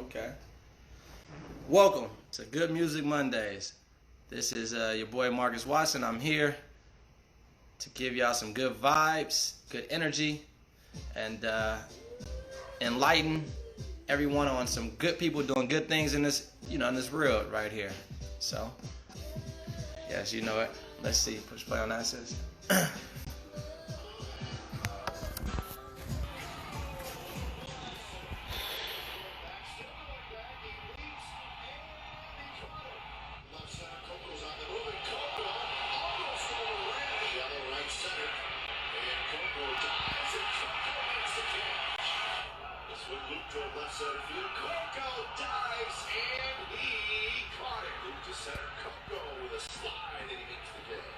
Okay. Welcome to Good Music Mondays. This is your boy Marcus Watson. I'm here to give y'all some good vibes, good energy, and enlighten everyone on some good people doing good things in this, in this world right here. So, yes, you know it. Let's see. Push play on that, sis. Left center field, Coco dives and he caught it. Moved to center, Coco with a slide and he makes the catch.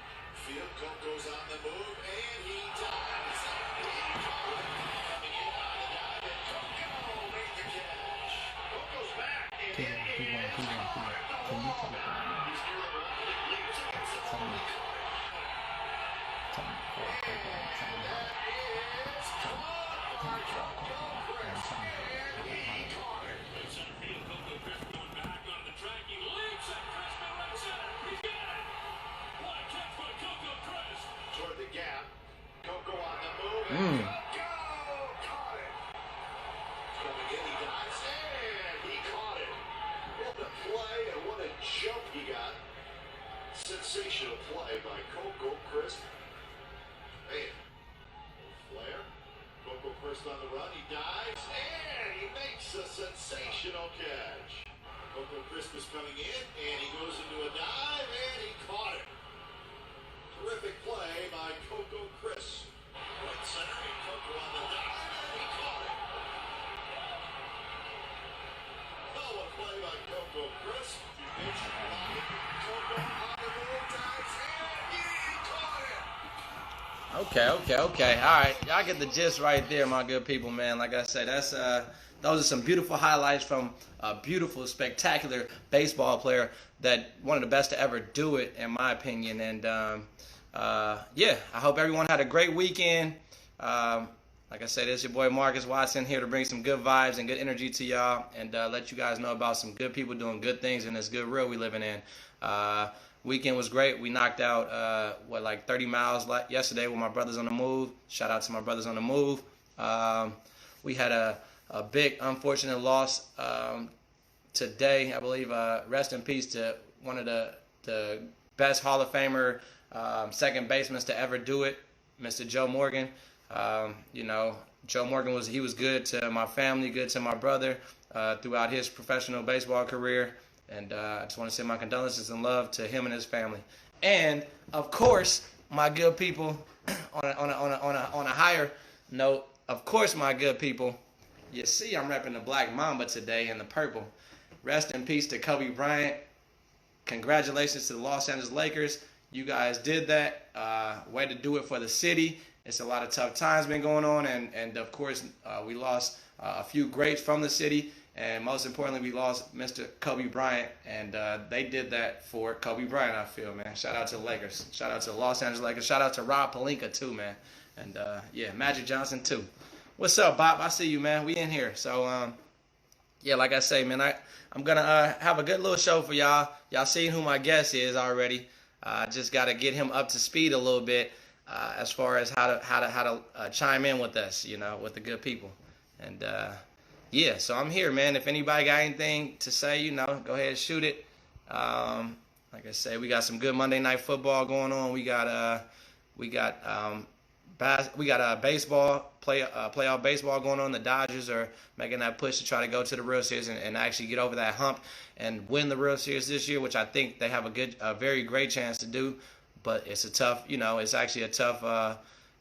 Field, Coco's on the move and he dives and he caught it. Coming in on the dive and Coco made the catch. Coco's back and he caught it. He's nearly walking it, leaps against the wall. He caught it. Toward the gap, Coco on the move, and Coco caught it. Coming in, he dives, and he caught it. What a play and what a jump he got. Sensational play by Coco Crisp. Man, flare. Coco Crisp on the run, he dives, and he makes a sensational catch. Coco Crisp is coming in, and he goes into a dive, and he caught it. Terrific play by Coco Crisp. Right center, and Coco on the dive, and he caught it. Oh, a play by Coco Crisp. Coco on the move, dives, and he caught it. Okay. All right, y'all get the gist right there, my good people, man. Like I said, that's those are some beautiful highlights from a beautiful, spectacular baseball player that one of the best to ever do it, in my opinion. And yeah, I hope everyone had a great weekend. Like I said, it's your boy Marcus Watson here to bring some good vibes and good energy to y'all, and let you guys know about some good people doing good things in this good world we living in. Weekend was great. We knocked out like 30 miles yesterday with my brothers on the move. Shout out to my brothers on the move. We had a big unfortunate loss today, I believe. Rest in peace to one of the best Hall of Famer second basemen to ever do it, Mr. Joe Morgan. Joe Morgan was good to my family, good to my brother throughout his professional baseball career. And I just want to send my condolences and love to him and his family. And of course, my good people, on a higher note, of course, my good people, you see I'm repping the Black Mamba today in the purple. Rest in peace to Kobe Bryant. Congratulations to the Los Angeles Lakers. You guys did that. Way to do it for the city. It's a lot of tough times been going on, and of course, we lost a few greats from the city. And most importantly, we lost Mr. Kobe Bryant, and they did that for Kobe Bryant, I feel, man. Shout out to the Lakers. Shout out to the Los Angeles Lakers. Shout out to Rob Pelinka, too, man. And, yeah, Magic Johnson, too. What's up, Bob? I see you, man. We in here. So, yeah, like I say, man, I'm going to have a good little show for y'all. Y'all seen who my guest is already. Just got to get him up to speed a little bit as far as how to chime in with us, with the good people. And, yeah, so I'm here, man. If anybody got anything to say, go ahead and shoot it. Like I say, we got some good Monday Night Football going on. We got baseball, playoff baseball going on. The Dodgers are making that push to try to go to the World Series and actually get over that hump and win the World Series this year, which I think they have a very great chance to do. But it's a tough, it's actually a tough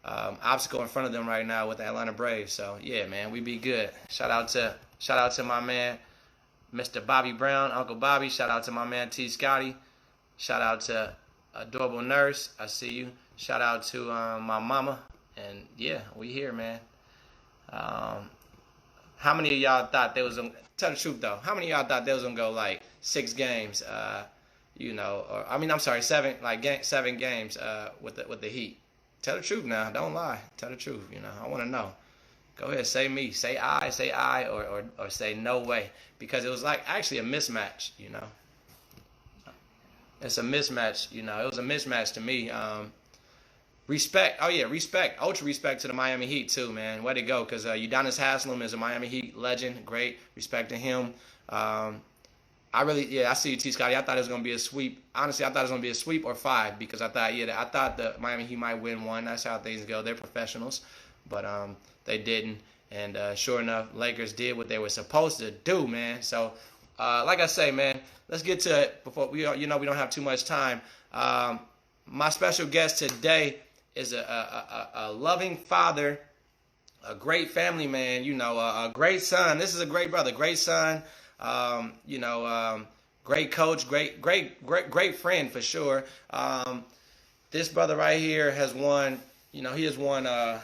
obstacle in front of them right now with the Atlanta Braves. So yeah, man, we be good. Shout out to my man, Mr. Bobby Brown, Uncle Bobby. Shout out to my man T. Scotty. Shout out to Adorable Nurse. I see you. Shout out to my mama. And yeah, we here, man. How many of y'all thought they was gonna tell the truth though? How many of y'all thought they was gonna go like 6 games? Seven games with the Heat. Tell the truth now. Don't lie. Tell the truth. I want to know. Go ahead, say me, say I, or say no way, because it was like actually a mismatch. It's a mismatch. It was a mismatch to me. Respect. Oh yeah, respect. Ultra respect to the Miami Heat too, man. Way to go, because Udonis Haslem is a Miami Heat legend. Great respect to him. I see you, T. Scotty. I thought it was gonna be a sweep. Honestly, I thought it was gonna be a sweep or 5 because I thought the Miami Heat might win one. That's how things go. They're professionals, but they didn't. And sure enough, Lakers did what they were supposed to do, man. So, like I say, man, let's get to it before we don't have too much time. My special guest today is a loving father, a great family man, a great son. This is a great brother, great son. Great coach, great friend for sure. This brother right here has won. He's won a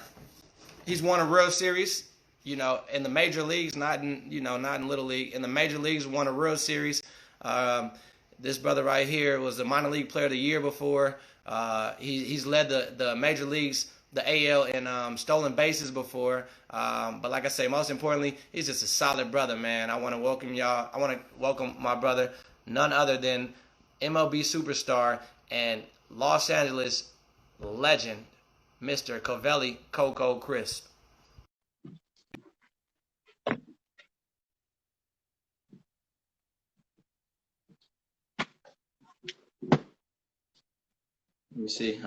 World Series. In the major leagues, not in Little League. In the major leagues, won a World Series. This brother right here was the minor league player of the year before. He's led the major leagues, the AL, in stolen bases before. But like I say, most importantly, he's just a solid brother, man. I want to welcome y'all. I want to welcome my brother, none other than MLB superstar and Los Angeles legend, Mr. Coco Crisp. Let me see.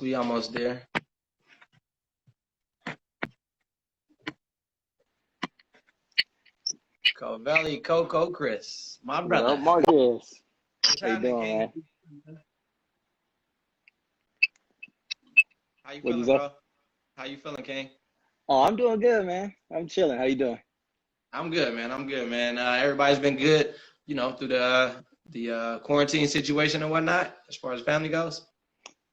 We almost there. Coco Chris, my brother. Well, Marcus, What's how you happening, doing, King? man? How you What'd you feeling, say? bro? How you feeling, King? Oh, I'm doing good, man. I'm chilling. How you doing? I'm good, man. I'm good, man. Everybody's been good, through the quarantine situation and whatnot, as far as family goes.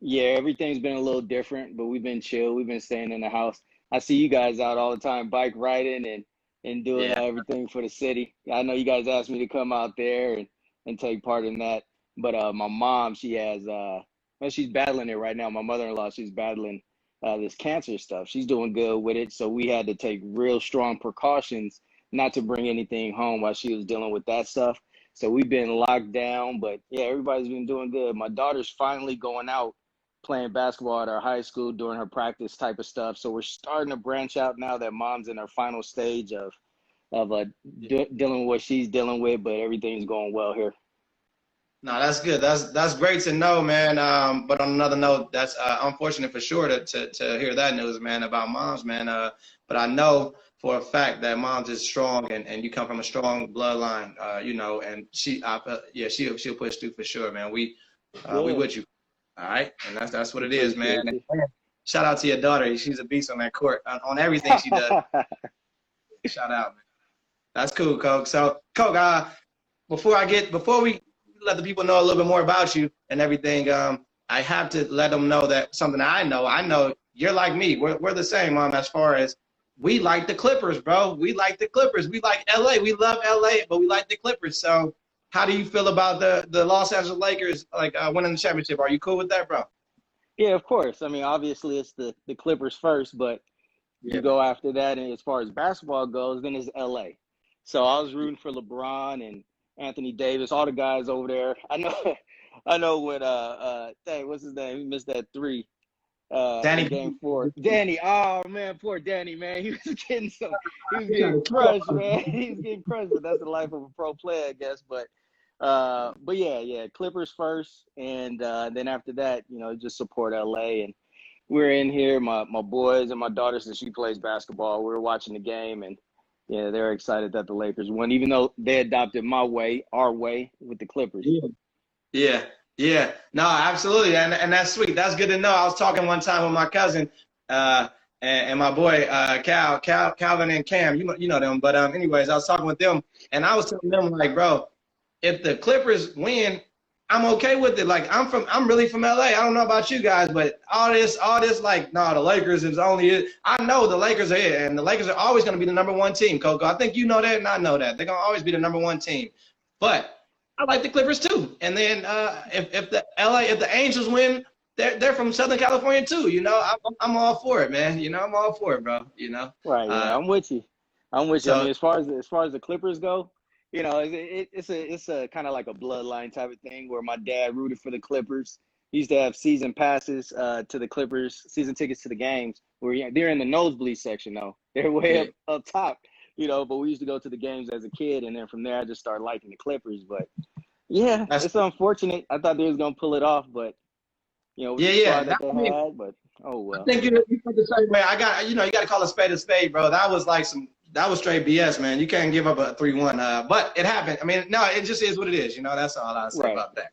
Yeah, everything's been a little different, but we've been chill. We've been staying in the house. I see you guys out all the time, bike riding and doing Yeah, everything for the city. I know you guys asked me to come out there and take part in that, but my mom, she has well, she's battling it right now. My mother-in-law, she's battling this cancer stuff. She's doing good with it, so we had to take real strong precautions not to bring anything home while she was dealing with that stuff. So we've been locked down, but yeah, everybody's been doing good. My daughter's finally going out playing basketball at our high school, doing her practice type of stuff. So we're starting to branch out now that mom's in her final stage yeah. dealing with what she's dealing with, but everything's going well here. No, that's good. That's great to know, man. But on another note, that's unfortunate for sure to hear that news, man, about moms, man. But I know for a fact that moms is strong, and you come from a strong bloodline, and she'll push through for sure, man. We Yeah, with you, all right, and that's what it is, man. appreciate And you. shout out to your daughter. She's a beast on that court, on everything she does. Shout out, man. That's cool, Coke. So, Coke, before we let the people know a little bit more about you and everything, I have to let them know that something I know. I know you're like me. We're the same, as far as we like the Clippers, bro. We like the Clippers. We like LA. We love LA, but we like the Clippers. So, how do you feel about the Los Angeles Lakers winning the championship? Are you cool with that, bro? Yeah, of course. I mean, obviously it's the Clippers first, but you Yeah. go after that, and as far as basketball goes, then it's LA. So I was rooting for LeBron and Anthony Davis, all the guys over there. I know, I know when dang, what's his name? He missed that three in Danny. game four. Danny, oh man, poor Danny, man. He was getting crushed, man. He was getting crushed, but that's the life of a pro player, I guess. But yeah, Clippers first, and then after that, just support LA. And we're in here, my boys and my daughter, since she plays basketball. We were watching the game, and yeah, they're excited that the Lakers won, even though they adopted our way with the Clippers. Yeah, yeah. No, absolutely. And that's sweet. That's good to know. I was talking one time with my cousin, and my boy, Calvin and Cam, you know them. But anyways, I was talking with them, and I was telling them, like, bro, if the Clippers win, I'm okay with it. Like, I'm really from LA. I don't know about you guys, but all this, like, no, the Lakers is only it. I know the Lakers are it, and the Lakers are always going to be the number one team, Coco. I think you know that, and I know that. They're going to always be the number one team. But I like the Clippers too. And then if the Angels win, they're from Southern California too. You know, I'm all for it, man. You know, I'm all for it, bro. You know, Right, yeah, uh, I'm with you. I'm with you. I so mean, as far as the Clippers go, it's a kind of like a bloodline type of thing where my dad rooted for the Clippers. He used to have season passes to the Clippers, season tickets to the games. Where they're in the nosebleed section though. They're way yeah, up top, But we used to go to the games as a kid, and then from there I just started liking the Clippers. But yeah, that's it's unfortunate. I thought they was gonna pull it off, but with yeah, the yeah. squad that they had, but oh I well. think you felt the same way. I got, you got to call a spade, bro. That was like that was straight BS, man. You can't give up a 3-1. But it happened. I mean, no, it just is what it is. You know, that's all I'll say Right. about that.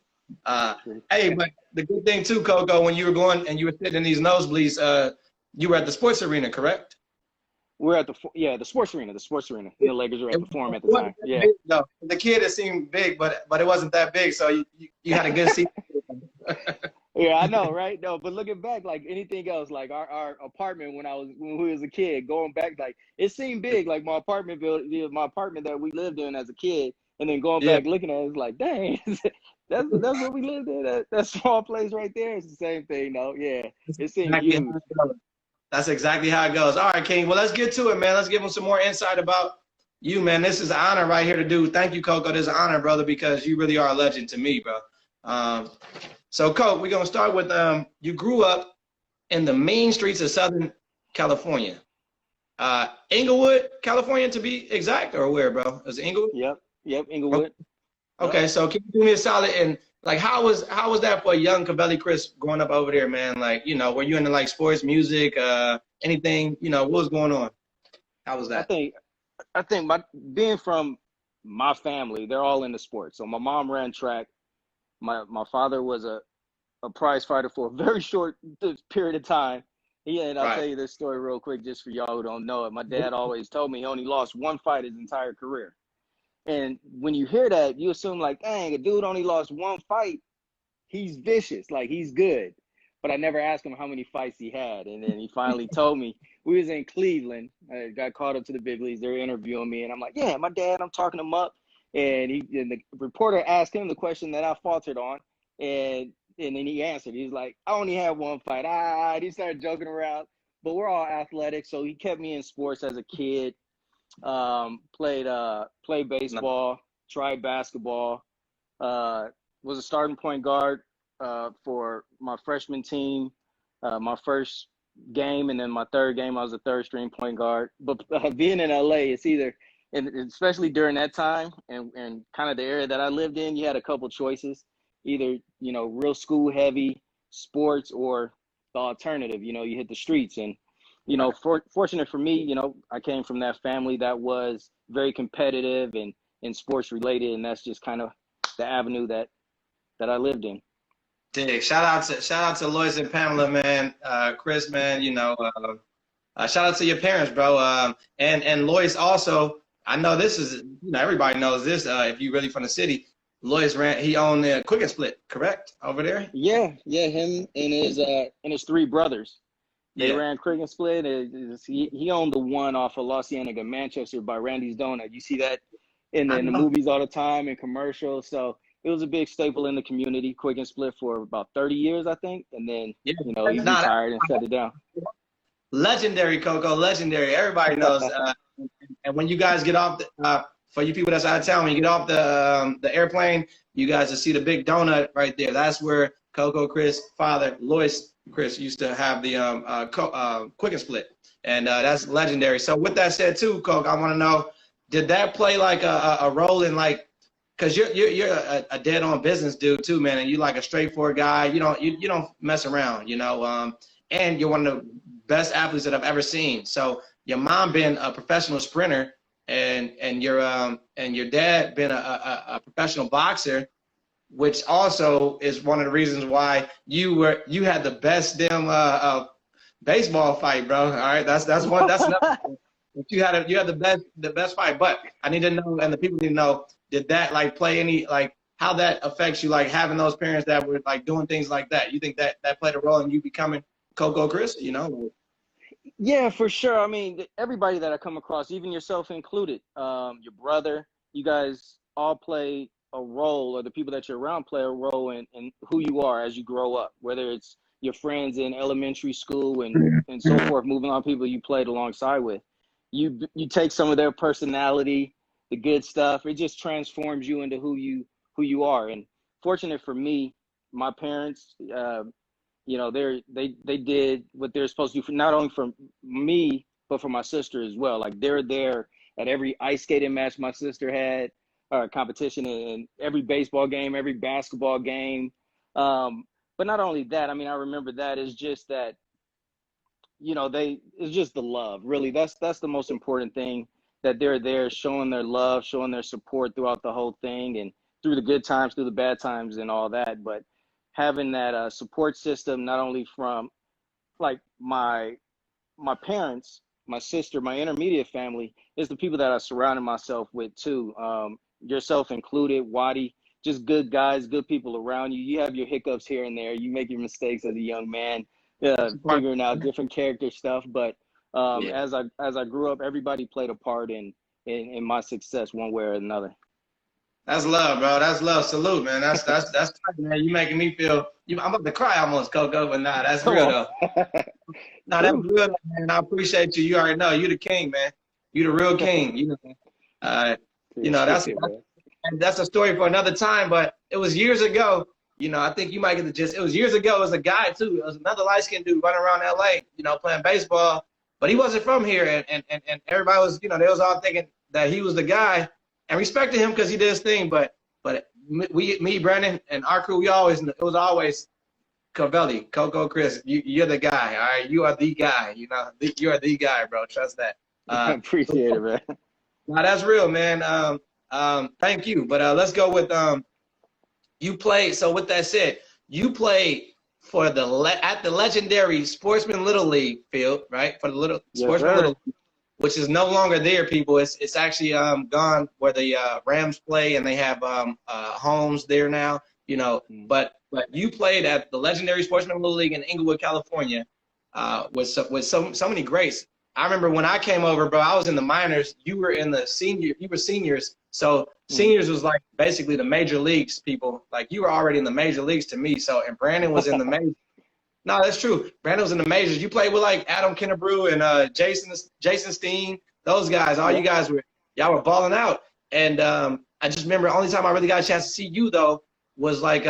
Hey, but the good thing too, Coco, when you were going and you were sitting in these nosebleeds, you were at the sports arena, correct? We're at the sports arena. The sports arena. The Lakers were It at the Forum at the wasn't time. that Yeah. big, though. The kid, it seemed big, but it wasn't that big. So you had a good seat. Yeah, I know, right? No, but looking back, like anything else, like our apartment when we was a kid, going back, like it seemed big, like my apartment that we lived in as a kid, and then going Yeah, back looking at it, it's like, dang, that's what we lived in. That small place right there. It's the same thing, though. Yeah, it seemed exactly huge. how it goes. That's exactly how it goes. All right, King. Well, let's get to it, man. Let's give them some more insight about you, man. This is an honor right here to do. Thank you, Coco. This is an honor, brother, because you really are a legend to me, bro. So, Coco, we're gonna start with you grew up in the mean streets of Southern California, Inglewood, California, to be exact, or where, bro? Is it Inglewood? Yep, Inglewood. Yep. Okay, so can you do me a solid and like how was that for a young Cavelli Chris growing up over there, man? Like, were you into like sports, music, anything, what was going on? How was I that? think I think my being from my family, they're all into sports. So my mom ran track. My father was a prize fighter for a very short period of time. Yeah, and I'll Right. tell you this story real quick just for y'all who don't know it. My dad always told me he only lost one fight his entire career. And when you hear that, you assume like, dang, a dude only lost one fight. He's vicious, like he's good. But I never asked him how many fights he had. And then he finally told me. We was in Cleveland. I got called up to the big leagues. They were interviewing me. And I'm like, yeah, my dad, I'm talking him up. And the reporter asked him the question that I faltered on. And then he answered. He's like, I only had one fight. And he started joking around. But we're all athletic. So he kept me in sports as a kid. Played No. baseball, tried basketball, was a starting point guard for my freshman team. My first game and then my third game, I was a third string point guard. But being in LA, it's either, and especially during that time and kind of the area that I lived in, you had a couple choices, either, real school heavy sports or the alternative, you hit the streets. And Right. fortunate for me, I came from that family that was very competitive and sports related, and that's just kind of the avenue that I lived in. Dig. Shout out to Lois and Pamela, man. Chris, man, shout out to your parents, bro. And Lois also, I know this is, everybody knows this. If you really from the city, Lois he owned the Quick and Split, correct? Over there? Yeah, him and his three brothers. They Yeah. ran Crick and Split. He owned the one off of La Cienega, Manchester, by Randy's Donut. You see that I in the know. movies all the time and commercials. So it was a big staple in the community. Quick and Split for about 30 years, I think, and then Yeah. he Nah, retired and shut it down. legendary, Coco, legendary. Everybody knows. And when you guys get off, for you people that's out of town, when you get off the airplane, you guys will see the big donut right there. That's where Coco Chris' father, Lois Chris, used to have the Quick and Split, and that's legendary. So with that said, too, Coco, I want to know, did that play like a role in like? Cause you're a dead on business dude too, man, and you like a straightforward guy. You don't mess around, and you're one of the best athletes that I've ever seen. So your mom being a professional sprinter, and your dad being a professional boxer, which also is one of the reasons why you had the best damn baseball fight, bro. All right, that's another. You had the best fight, but I need to know, and the people need to know, did that like play any like how that affects you, like having those parents that were like doing things like that? You think that played a role in you becoming Coco Chris? Yeah, for sure. I mean, everybody that I come across, even yourself included, your brother, you guys all play a role, or the people that you're around play a role in who you are as you grow up, whether it's your friends in elementary school and so forth, moving on, people you played alongside with. You take some of their personality, the good stuff. It just transforms you into who you are. And fortunate for me, my parents, you know, they did what they're supposed to do for not only for me but for my sister as well. Like they're there at every ice skating match my sister had, or competition, and every baseball game, every basketball game. But not only that, I mean, I remember that is just that, you know, it's just the love. Really, that's the most important thing, that they're there showing their love, showing their support throughout the whole thing, and through the good times, through the bad times, and all that. But having that support system, not only from like my parents, my sister, my intermediate family, is the people that I surrounded myself with too. Yourself included, Waddy, just good guys, good people around you. You have your hiccups here and there. You make your mistakes as a young man, figuring out different character stuff. But Yeah. as I grew up, everybody played a part in my success one way or another. That's love, bro. That's love. Salute, man. That's tight, man. You making me feel. I'm about to cry almost, Coco, but nah, that's Come real on. though. Nah, that's real, man. I appreciate you. You already know you the king, man. You the real king. You know that's a story for another time. But it was years ago. You know, I think you might get the gist. It was years ago. It was a guy too. It was another light skinned dude running around L.A. You know, playing baseball, but he wasn't from here, and everybody was, you know, they was all thinking that he was the guy, and respected him because he did his thing. But me, Brandon, and our crew, it was always Covelli, Coco, Chris. You're the guy. All right, you are the guy. You know, you are the guy, bro. Trust that. I appreciate it, man. Now that's real, man. Thank you. But let's go with you played. So with that said, you played for at the legendary Sportsman Little League field, right? For the Sportsman Little League, which is no longer there, people. It's actually gone where the Rams play, and they have homes there now. You know, but you played at the legendary Sportsman Little League in Inglewood, California, with so many greats. I remember when I came over, bro, I was in the minors. You were seniors. So seniors was like basically the major leagues, people. Like you were already in the major leagues to me. So, and Brandon was in the major. No, that's true. Brandon was in the majors. You played with like Adam Kennebrew and Jason Steen. Those guys, you guys y'all were balling out. And I just remember the only time I really got a chance to see you though was like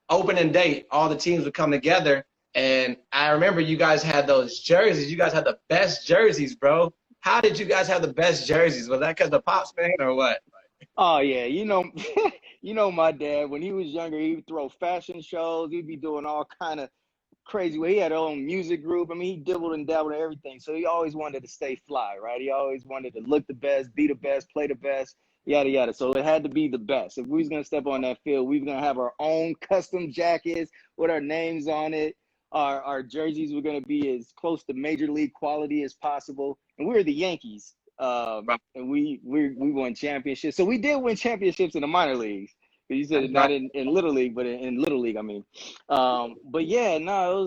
opening day. All the teams would come together. And I remember you guys had those jerseys. You guys had the best jerseys, bro. How did you guys have the best jerseys? Was that because the Pops, man, or what? Oh yeah, you know, you know my dad. When he was younger, he would throw fashion shows. He'd be doing all kind of crazy. He had his own music group. I mean, he dibbled and dabbled and everything. So he always wanted to stay fly, right? He always wanted to look the best, be the best, play the best, yada yada. So it had to be the best. If we was gonna step on that field, we were gonna have our own custom jackets with our names on it. Our jerseys were going to be as close to major league quality as possible, and we were the Yankees, and we won championships. So we did win championships in the minor leagues. You said not in Little League, but in Little League, I mean. But yeah, no,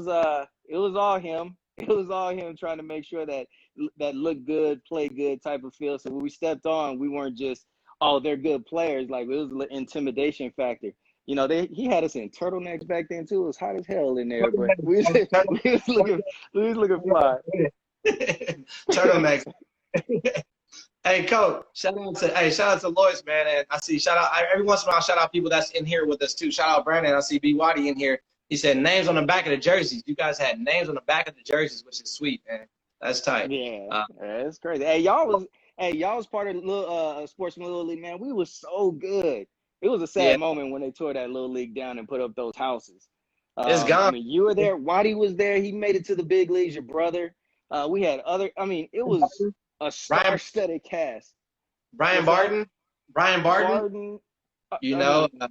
it was all him. It was all him trying to make sure that looked good, play good type of feel. So when we stepped on, we weren't just, oh, they're good players. Like it was an intimidation factor. You know, he had us in turtlenecks back then too. It was hot as hell in there, but we was looking fly. Turtlenecks. Hey, Coach, shout out to Lois, man. And I see every once in a while, shout out people that's in here with us too. Shout out Brandon. I see B. Waddy in here. He said names on the back of the jerseys. You guys had names on the back of the jerseys, which is sweet, man. That's tight. Yeah, that's crazy. Hey, y'all was part of the Sportsman Little League, man. We was so good. It was a sad moment when they tore that Little League down and put up those houses. It's gone. I mean, you were there. Waddy was there. He made it to the big leagues. Your brother. We had other. I mean, it was a star-studded cast. Brian Barton. You know, the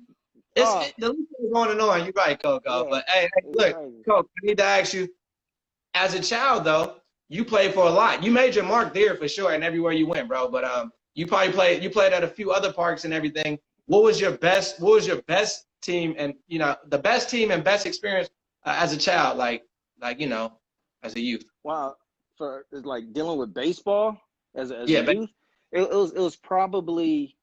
list is going and on. You're right, Coco. Yeah, but hey, look, Coco, I need to ask you. As a child, though, you played for a lot. You made your mark there for sure, and everywhere you went, bro. But you probably played at a few other parks and everything. What was your best team, and you know, the best team and best experience as a child, like you know, as a youth? Wow, for like dealing with baseball as a youth, it was probably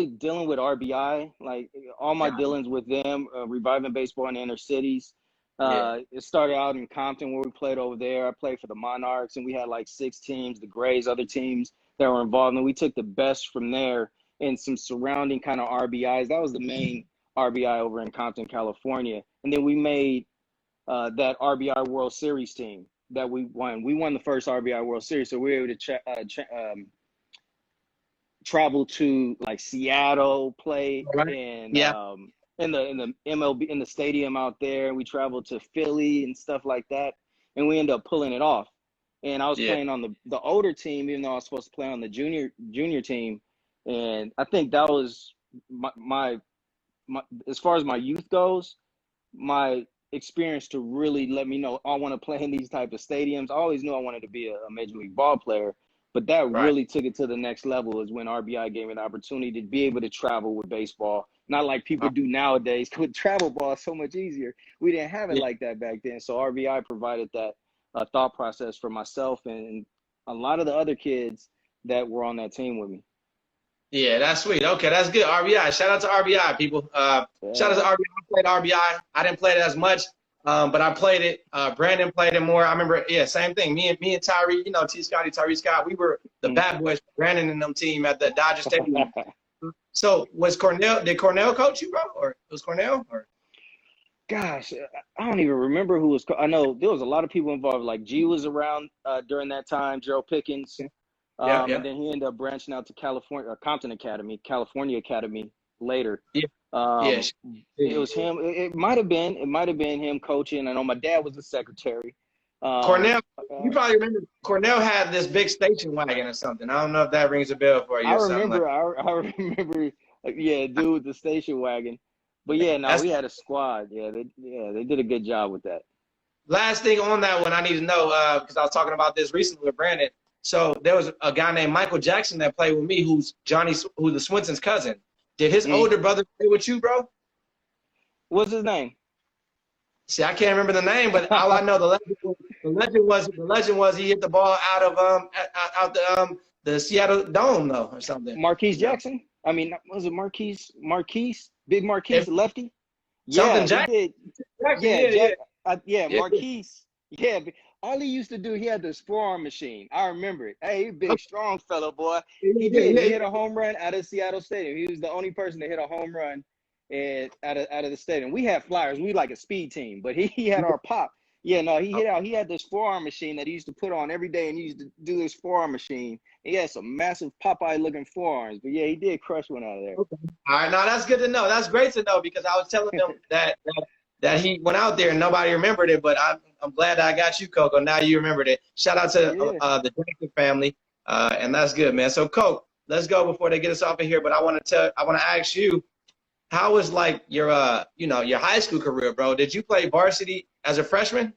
dealing with RBI, like all my dealings with them, reviving baseball in the inner cities. Yeah. It started out in Compton where we played over there. I played for the Monarchs, and we had like 6 teams, the Grays, other teams that were involved. And we took the best from there and some surrounding kind of RBIs. That was the main RBI over in Compton, California. And then we made that RBI World Series team that we won. We won the first RBI World Series, so we were able to travel to like Seattle, play Right. Yeah. in the MLB in the stadium out there. We traveled to Philly and stuff like that, and we ended up pulling it off. And I was Yeah. playing on the older team, even though I was supposed to play on the junior team. And I think that was my as far as my youth goes, my experience to really let me know I want to play in these type of stadiums. I always knew I wanted to be a major league ball player, but that Right. really took it to the next level is when RBI gave me the opportunity to be able to travel with baseball. Not like people do nowadays. With travel ball is so much easier. We didn't have it Yeah. like that back then. So RBI provided that thought process for myself and a lot of the other kids that were on that team with me. Yeah, that's sweet. Okay, that's good. RBI. Shout out to RBI, people. Shout out to Yeah. RBI. I played RBI. I didn't play it as much, but I played it. Brandon played it more. I remember, yeah, same thing. Me and Tyree, T. Scotty, Tyree Scott, we were the bad boys. Brandon and them team at the Dodger Stadium. So did Cornell coach you, bro? Or it was Cornell? Or Gosh, I don't even remember who was. I know there was a lot of people involved. Like G was around during that time, Gerald Pickens, yeah, and yeah, then he ended up branching out to California, Compton Academy, California Academy later. yeah, yeah. Um, it was him. It might have been. It might have been him coaching. I know my dad was the secretary. Cornell, you Uh, probably remember Cornell had this big station wagon or something. I don't know if that rings a bell for I you or something like remember. I remember. Yeah, dude with the station wagon. But that. yeah, no, That's we had a squad. They did a good job with that. last thing on that one I need to know, because I was talking about this recently with Brandon. So there was a guy named Michael Jackson that played with me, who's the Swenson's cousin. Did his Mm. older brother play with you, bro? What's his name? See, I can't remember the name, but all I know the legend was he hit the ball out of out the Seattle Dome though or something. Marquise You know? Jackson? I mean, was it Marquise? Marquise? Big Marquise, If lefty? Yeah, something he Jackson, did. Jackson, Yeah, yeah, yeah, yeah, yeah. Marquise. Yeah, all he used to do, he had this forearm machine. I remember it. Hey, he big, strong fellow, boy. He Yeah, did. yeah, He yeah. hit a home run out of Seattle Stadium. He was the only person to hit a home run out of the stadium. We had flyers. We like a speed team, but he had our pop. Yeah, no, he hit out. He had this forearm machine that he used to put on every day, and he used to do this forearm machine. He had some massive Popeye-looking forearms, but yeah, he did crush one out of there. Okay. All right, now that's good to know. That's great to know because I was telling them that he went out there and nobody remembered it, but I'm glad that I got you, Coco. Now you remembered it. Shout out to Yeah. the Jackson family, and that's good, man. So, Coco, let's go before they get us off of here. But I want to ask you, how was like your your high school career, bro? Did you play varsity as a freshman?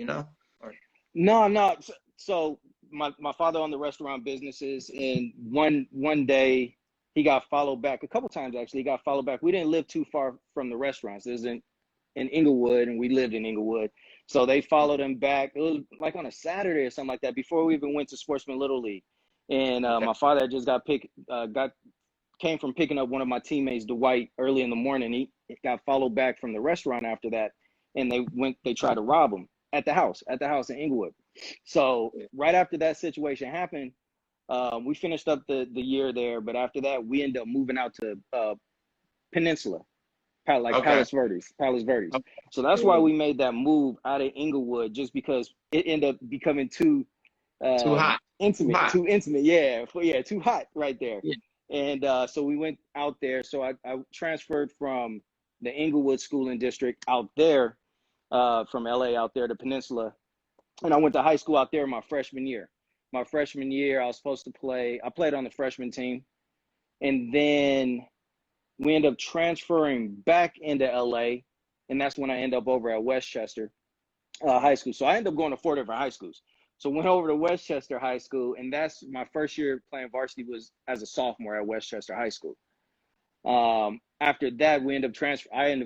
Or No, no. So my father owned the restaurant businesses, and one day he got followed back a couple times actually. He got followed back. We didn't live too far from the restaurants. There's in Inglewood, and we lived in Inglewood. So they followed him back. It was like on a Saturday or something like that before we even went to Sportsman Little League. And okay, my father had just came from picking up one of my teammates, Dwight, early in the morning. He got followed back from the restaurant after that, and they tried to rob him at the house in Inglewood. So right after that situation happened, we finished up the year there, but after that we ended up moving out to Peninsula, okay, Palos Verdes. okay. So that's Yeah, why yeah. we made that move out of Inglewood, just because it ended up becoming too Too hot, too hot. too intimate. Yeah, too hot right there. Yeah, And so we went out there. So I transferred from the Inglewood School and District out there, from LA out there to Peninsula. And I went to high school out there my freshman year. My freshman year, I was supposed to play. I played on the freshman team. And then we ended up transferring back into LA. And that's when I ended up over at Westchester High School. So I ended up going to 4 different high schools. So went over to Westchester High School, and that's my first year playing varsity was as a sophomore at Westchester High School. After that, I ended up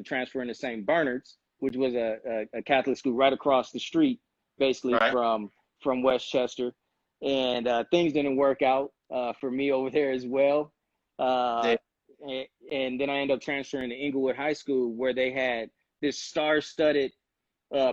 transferring to St. Bernard's, which was a Catholic school right across the street, basically right. from Westchester. And things didn't work out for me over there as well. Yeah, And then I ended up transferring to Inglewood High School, where they had this star-studded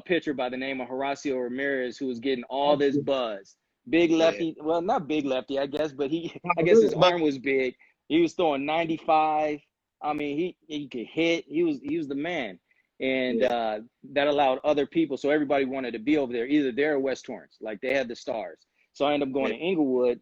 pitcher by the name of Horacio Ramirez who was getting all this buzz. Big lefty, well, not big lefty, I guess, but I guess his arm was big. He was throwing 95. I mean, he could hit. He was the man, and that allowed other people. So everybody wanted to be over there, either there or West Torrance. Like they had the stars. So I ended up going to Inglewood,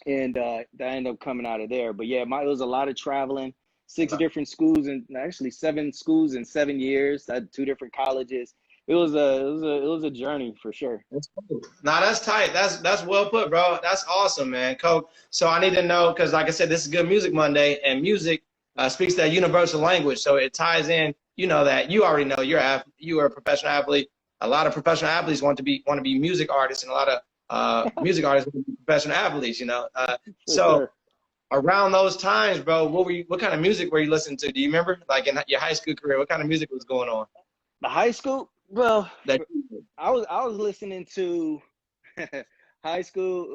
and that ended up coming out of there. But yeah, it was a lot of traveling. 6 different schools, and actually 7 schools in 7 years. I had 2 different colleges. It was a journey for sure. That's cool. Nah, that's tight. That's well put, bro. That's awesome, man. Coke. So I need to know, because like I said, this is Good Music Monday, and music speaks that universal language. So it ties in. You know that. You already know you are a professional athlete. A lot of professional athletes want to be music artists, and a lot of music artists want to be professional athletes. You know. So. Sure. Around those times, bro, what kind of music were you listening to? Do you remember? Like in your high school career, what kind of music was going on? The high school? Well, I was listening to high school.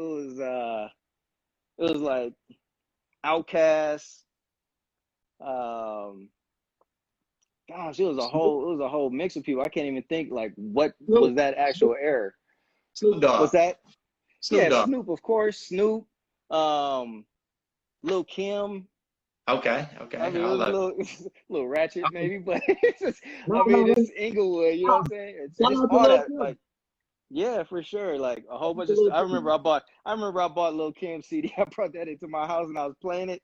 It was like Outkast. Gosh, it was a whole mix of people. I can't even think like what was that actual era. Snoop Dogg. What's that? Snoop Dogg. Snoop, of course. Snoop. Lil Kim. Okay. I mean, it was a little ratchet maybe, but it's just, it's Inglewood, you know what I'm saying? It's all that, like, yeah, for sure. Like a whole bunch of stuff. I remember I bought Lil Kim CD. I brought that into my house and I was playing it.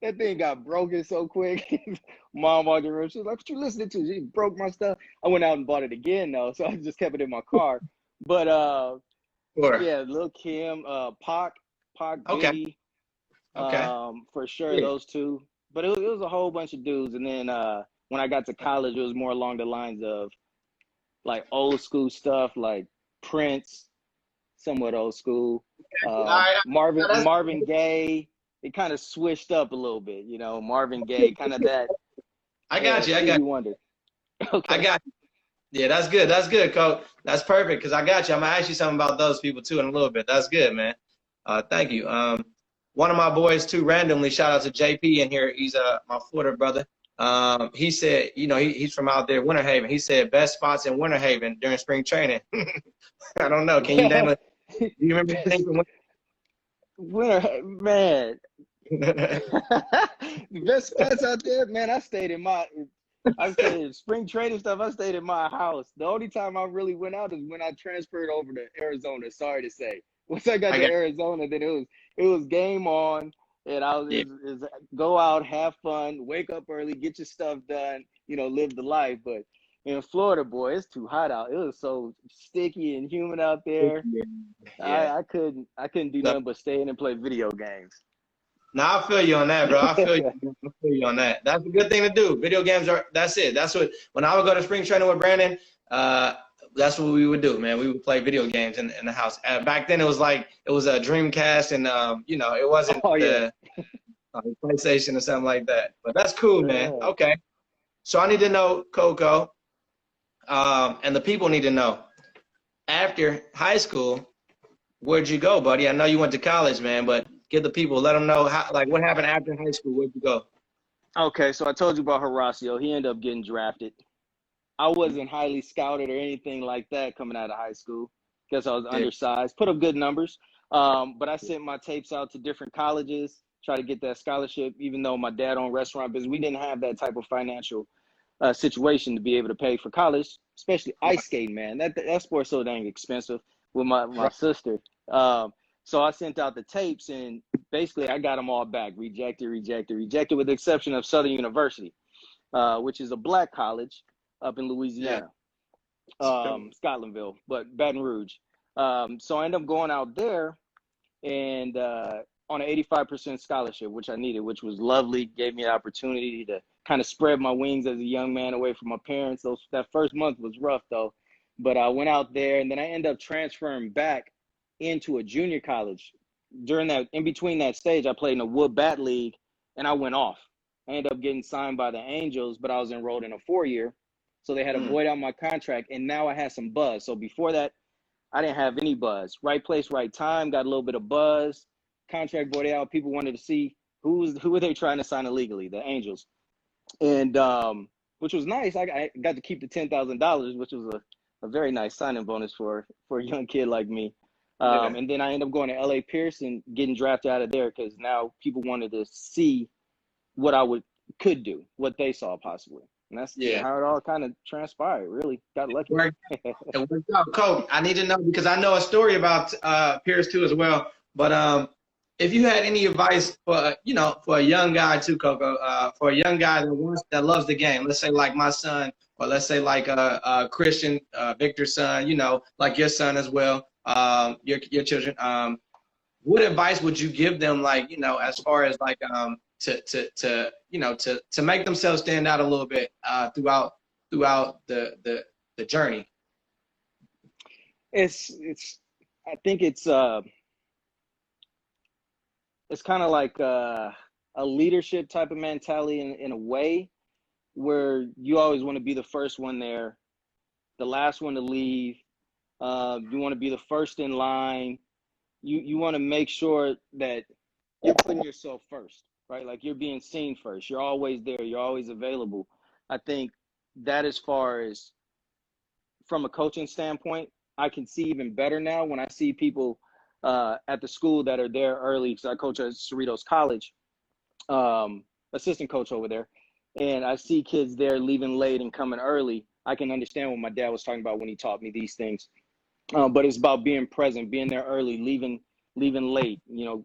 That thing got broken so quick. Mom walked in the room. She was like, "What you listening to?" She broke my stuff. I went out and bought it again though, so I just kept it in my car. But yeah, Lil Kim, Pac, okay. Diddy, for sure, those 2. But it was a whole bunch of dudes. And then when I got to college, it was more along the lines of like old school stuff, like Prince, somewhat old school. Marvin Gaye. It kind of switched up a little bit, you know. Marvin Gaye, kind of that. I got you. Wonder. Okay. I got you. Yeah, that's good. That's good, Coach. That's perfect, because I got you. I'm gonna ask you something about those people too in a little bit. That's good, man. Thank you. One of my boys too, randomly, shout out to JP in here. He's my Florida brother. He said, you know, he's from out there, Winter Haven. He said best spots in Winter Haven during spring training. I don't know. Can you name it? Do you remember anything from Winter, man? The best spots out there, man. I stayed in spring training stuff. I stayed in my house. The only time I really went out is when I transferred over to Arizona. Sorry to say. Once I got to Arizona, then it was game on, and I was go out, have fun, wake up early, get your stuff done, you know, live the life. But in Florida, boy, it's too hot out. It was so sticky and humid out there. Yeah. I couldn't do nothing but stay in and play video games. Now I feel you on that, bro. I feel you on that. That's a good thing to do. Video games that's it. That's what, when I would go to spring training with Brandon, that's what we would do, man. We would play video games in the house. Back then, it was a Dreamcast, and you know, it wasn't the PlayStation or something like that. But that's cool, man. Okay. So I need to know, Coco, and the people need to know. After high school, where'd you go, buddy? I know you went to college, man, but give the people, let them know what happened after high school. Where'd you go? Okay, so I told you about Horacio. He ended up getting drafted. I wasn't highly scouted or anything like that coming out of high school. Guess I was undersized, put up good numbers. But I sent my tapes out to different colleges, try to get that scholarship, even though my dad owned restaurant business. We didn't have that type of financial situation to be able to pay for college, especially ice skating, man. That sport's so dang expensive with my sister. So I sent out the tapes, and basically I got them all back, rejected, with the exception of Southern University, which is a black college up in Louisiana, Scotlandville, but Baton Rouge. So I ended up going out there and on an 85% scholarship, which I needed, which was lovely, gave me an opportunity to kind of spread my wings as a young man away from my parents. That first month was rough, though. But I went out there, and then I ended up transferring back into a junior college. In between that stage, I played in a Wood Bat League, and I went off. I ended up getting signed by the Angels, but I was enrolled in a 4-year. So they had to void out my contract, and now I had some buzz. So before that, I didn't have any buzz. Right place, right time, got a little bit of buzz. Contract voided out. People wanted to see who were they trying to sign illegally, the Angels. And which was nice. I got to keep the $10,000, which was a very nice signing bonus for a young kid like me. Yeah. And then I ended up going to LA Pierce and getting drafted out of there because now people wanted to see what I could do, what they saw possibly. And that's Yeah. how it all kind of transpired. Really got lucky. It worked out. Coach, I need to know because I know a story about Pierce too as well. But if you had any advice for for a young guy too, Coco, for a young guy that loves the game, let's say like my son, or let's say like Christian, Victor's son, like your son as well, your children. What advice would you give them, like as far as like to make themselves stand out a little bit throughout the journey? I think it's kind of like a leadership type of mentality in a way where you always want to be the first one there, the last one to leave. You want to be the first in line. You want to make sure that you're putting yourself first, right? Like you're being seen first. You're always there. You're always available. I think that as far as from a coaching standpoint, I can see even better now when I see people at the school that are there early. Because I coach at Cerritos College, assistant coach over there. And I see kids there leaving late and coming early. I can understand what my dad was talking about when he taught me these things. But it's about being present, being there early, leaving late,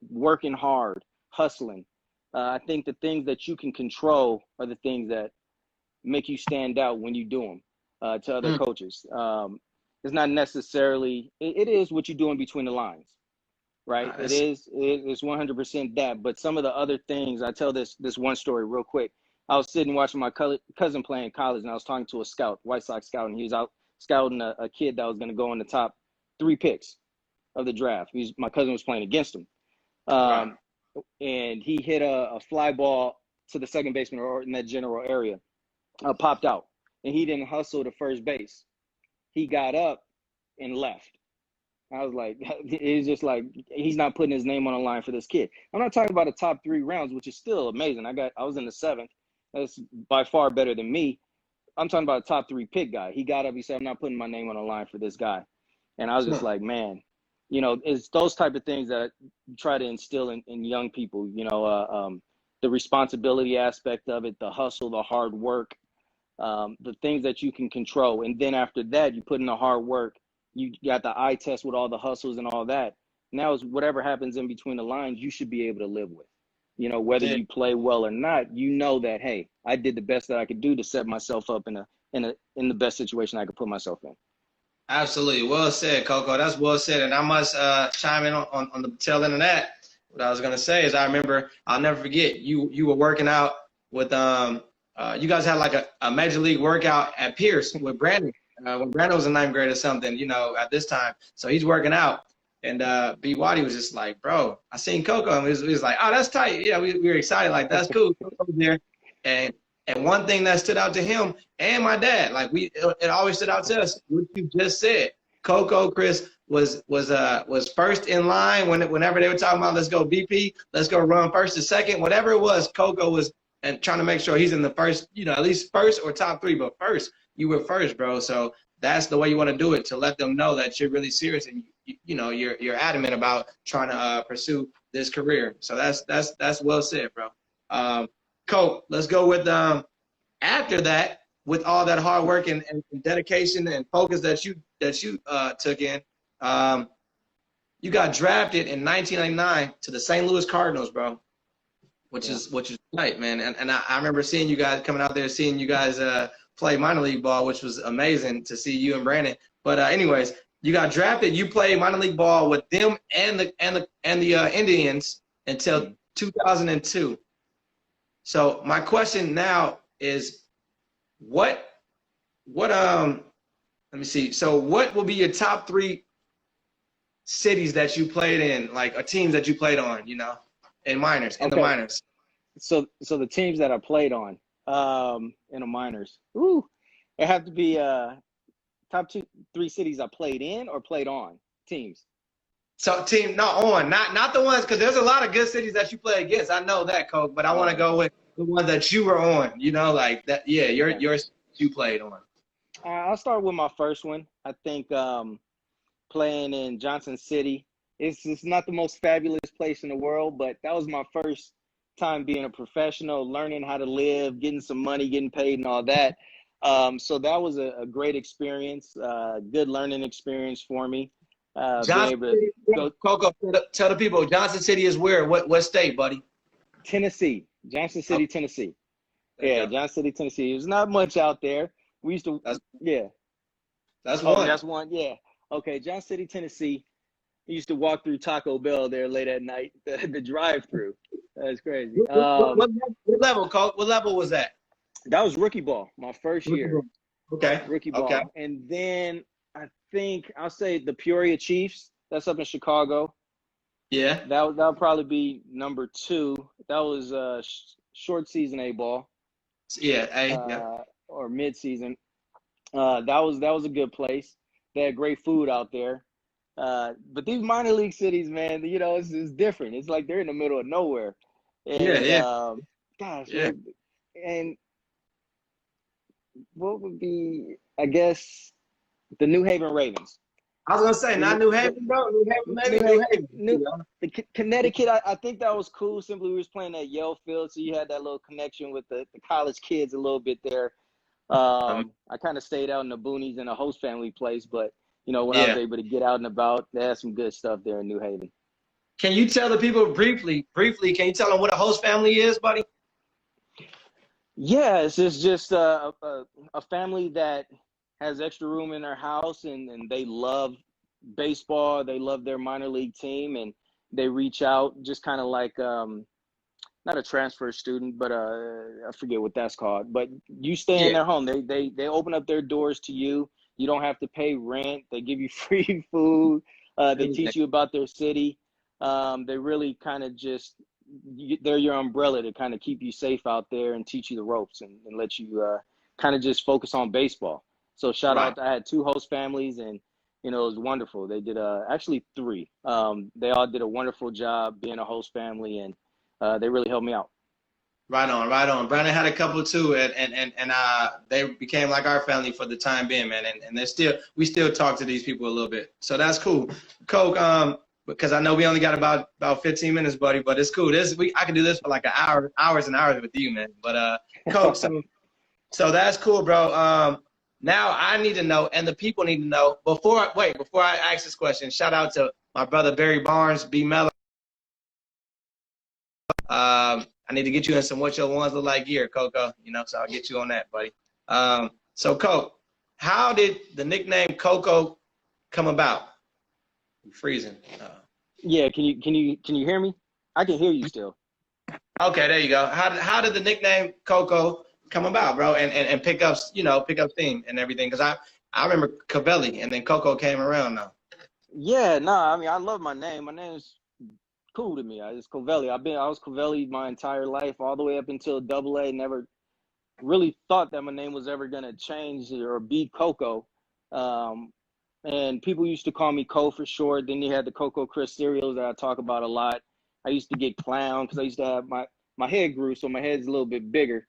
working hard, hustling. I think the things that you can control are the things that make you stand out when you do them to other coaches. It's not necessarily, it is what you're doing between the lines, right? It's 100% that. But some of the other things, I tell this one story real quick. I was sitting watching my cousin play in college, and I was talking to a scout, White Sox scout, and he was out scouting a kid that was going to go in the top 3 picks of the draft. My cousin was playing against him. And he hit a fly ball to the second baseman or in that general area, popped out. And he didn't hustle to first base. He got up and left. I was like, it's just like, he's not putting his name on the line for this kid. I'm not talking about the top 3 rounds, which is still amazing. I was in the 7th. That's by far better than me. I'm talking about a top 3 pick guy. He got up, he said, I'm not putting my name on the line for this guy. And I was just like, man, it's those type of things that I try to instill in young people, the responsibility aspect of it, the hustle, the hard work, the things that you can control. And then after that, you put in the hard work, you got the eye test with all the hustles and all that. Now is whatever happens in between the lines, you should be able to live with. Whether you play well or not, that, hey, I did the best that I could do to set myself up in the best situation I could put myself in. Absolutely. Well said, Coco. That's well said. And I must chime in on the tail end of that. What I was going to say is I'll never forget, you were working out with, you guys had like a major league workout at Pierce with Brandon. When Brandon was in 9th grade or something, at this time. So he's working out. And B. Waddy was just like, bro, I seen Coco. And he was like, oh, that's tight. Yeah, we were excited. Like, that's cool. Coco's there. And one thing that stood out to him and my dad, like it always stood out to us, what you just said. Coco, Chris, was first in line whenever they were talking about let's go BP, let's go run first to second, whatever it was, Coco was and trying to make sure he's in the first, at least first or top 3, but first, you were first, bro. So that's the way you want to do it, to let them know that you're really serious and you're adamant about trying to pursue this career. So that's well said, bro. Coach, let's go with after that, with all that hard work and dedication and focus that you took in, you got drafted in 1999 to the St. Louis Cardinals, bro, which is right, man. And I remember seeing you guys coming out there, seeing you guys play minor league ball, which was amazing to see you and Brandon. But anyways, you got drafted. You played minor league ball with them and the Indians until 2002. So my question now is, let me see. So what will be your top 3 cities that you played in, like teams that you played on, in minors, in the minors? So the teams that I played on in the minors, it have to be top 3 cities I played in or played on teams. So not the ones, because there's a lot of good cities that you play against. I know that, Coach, but I want to go with the ones that you were on. Like that. Yeah, your you played on? I'll start with my first one. I think playing in Johnson City. It's not the most fabulous place in the world, but that was my first time being a professional, learning how to live, getting some money, getting paid, and all that. So that was a great experience, good learning experience for me. Being Johnson able to City, go Coco, tell the people, Johnson City is where? What state, buddy? Tennessee, Johnson Oh, City, Tennessee. there you Yeah, go. Johnson City, Tennessee. There's not much out there. We used to, That's yeah. that's Oh, one. that's one. Yeah. Okay, Johnson City, Tennessee. I used to walk through Taco Bell there late at night, the drive-through. That's crazy. What level, Coach? What level was that? That was rookie ball, my first year, Okay. rookie Okay. ball. And then I think I'll say the Peoria Chiefs. That's up in Chicago. Yeah. That'll probably be number 2. That was short season A ball, Yeah. Hey. Yeah. or mid season. That was a good place. They had great food out there. But these minor league cities, man, it's different. It's like they're in the middle of nowhere. Yeah. And Yeah. gosh, Yeah. and what would be, I guess, the New Haven Ravens. I was gonna say, The not New, New the, Haven, bro. New Haven, New, maybe New Ha- Haven. New the Connecticut. I think that was cool. Simply, we was playing at Yale Field, so you had that little connection with the college kids a little bit there. I kind of stayed out in the boonies in a host family place, but when I was Yeah. able to get out and about, they had some good stuff there in New Haven. Can you tell the people briefly? Can you tell them what a host family is, buddy? Yeah, it's just a family that has extra room in their house, and they love baseball. They love their minor league team, and they reach out just kind of like not a transfer student, but I forget what that's called. But you stay in Yeah. their home. They open up their doors to you. You don't have to pay rent. They give you free food. They Everything. teach you about their city. They really kind of they're your umbrella to kind of keep you safe out there and teach you the ropes, and let you kind of just focus on baseball. So shout Right. out, I had 2 host families, and it was wonderful. They did actually 3. They all did a wonderful job being a host family, and they really helped me out. Right on, right on. Brandon had a couple too, and they became like our family for the time being, man. And we still talk to these people a little bit, so that's cool. Coke, because I know we only got about 15 minutes, buddy, but it's cool. I can do this for like an hour, hours and hours with you, man. But Coke, so that's cool, bro. Now I need to know, and the people need to know. Before I ask this question, shout out to my brother Barry Barnes, B Mello. I need to get you in some what your ones look like gear, Coco. So I'll get you on that, buddy. So Coco, how did the nickname Coco come about? I'm freezing. Yeah, can you hear me? I can hear you still. Okay, there you go. How did the nickname Coco come about, bro? And pick up steam and everything, because I remember Cavelli, and then Coco came around now. Yeah, no, I mean, I love my name. My name's cool to me. It's Covelli. I was Covelli my entire life, all the way up until AA. Never really thought that my name was ever gonna change or be Coco. And people used to call me Co for short. Then you had the Coco Crisp cereals that I talk about a lot. I used to get clown because I used to have my head grew, so my head's a little bit bigger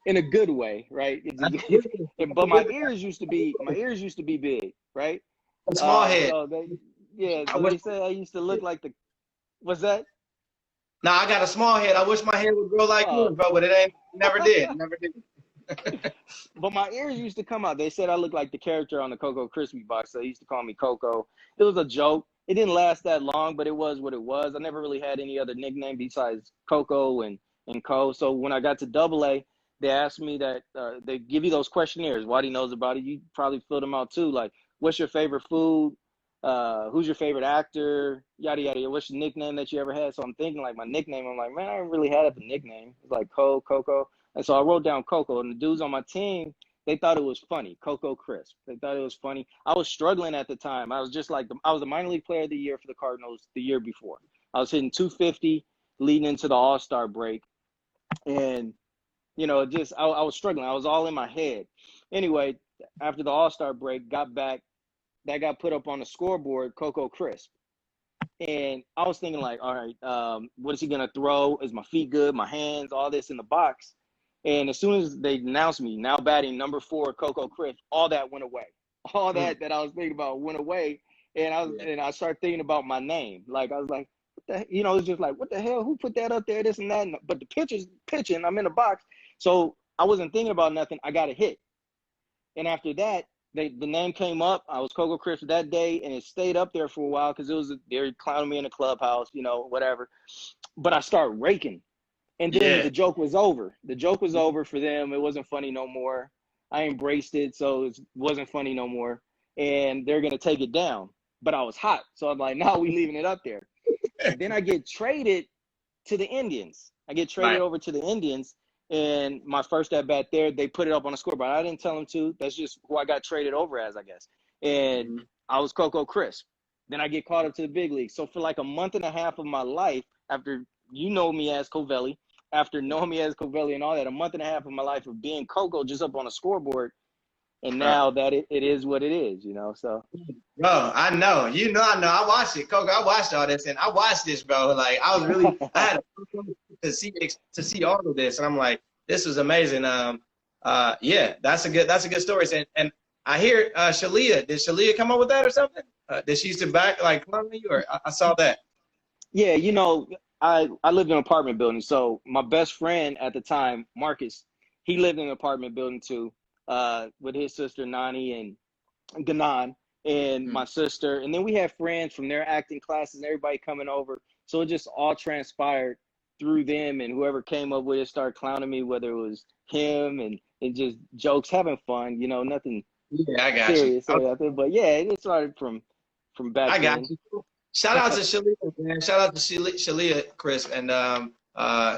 in a good way, right? But my ears used to be big, right? A small head. So they say I used to look like what's that? Now I got a small head. I wish my head would grow like yours, bro, but it ain't. Never did. Never did. But my ears used to come out. They said I looked like the character on the Coco Crispy box, so they used to call me Coco. It was a joke. It didn't last that long, but it was what it was. I never really had any other nickname besides Coco and Co. So when I got to AA, they asked me that they give you those questionnaires. Waddy knows about it. You probably filled them out too. Like, what's your favorite food? Who's your favorite actor? Yada, yada. What's your nickname that you ever had? So I'm thinking like my nickname. I'm like, man, I haven't really had a nickname. It's like Coco. And so I wrote down Coco, and the dudes on my team, they thought it was funny. Coco Crisp. They thought it was funny. I was struggling at the time. I was just like, I was the minor league player of the year for the Cardinals the year before. I was hitting 250 leading into the All-Star break. And, I was struggling. I was all in my head. Anyway, after the All-Star break, got back, that got put up on the scoreboard, Coco Crisp. And I was thinking like, all right, what is he going to throw? Is my feet good? My hands, all this in the box. And as soon as they announced me now batting number 4, Coco Chris, all that went away. All that I was thinking about went away, and I started thinking about my name. Like I was like, what the, it's just like, what the hell? Who put that up there? This and that. But the pitcher's pitching. I'm in the box, so I wasn't thinking about nothing. I got a hit, and after that, the name came up. I was Coco Chris that day, and it stayed up there for a while because they were clowning me in the clubhouse, whatever. But I started raking. And then the joke was over. The joke was over for them. It wasn't funny no more. I embraced it, so it wasn't funny no more. And they're going to take it down. But I was hot, so I'm like, no, we leaving it up there. And then I get traded to the Indians. I get traded over to the Indians, and my first at-bat there, they put it up on the scoreboard. I didn't tell them to. That's just who I got traded over as, I guess. And I was Coco Crisp. Then I get called up to the big league. So for like a month and a half of my life, after you know me as Covelli, after knowing me as Covelli and all that, a month and a half of my life of being Coco just up on a scoreboard, and now that it is what it is, so. Bro, I know. I know. I watched it, Coco. I watched all this, and I watched this, bro. Like, I was really – I had to see all of this, and I'm like, this is amazing. Yeah, that's a good story. And I hear Shalia. Did Shalia come up with that or something? Did she used to back, like, clown you? Or I saw that. Yeah, I lived in an apartment building. So my best friend at the time, Marcus, he lived in an apartment building too, with his sister Nani and Ganan and my sister. And then we had friends from their acting classes and everybody coming over. So it just all transpired through them, and whoever came up with it started clowning me, whether it was him and just jokes, having fun, nothing serious or nothing. But yeah, it started from back then. I got you. Shout out to Shalia, man. Shout out to Shalia, Chris. And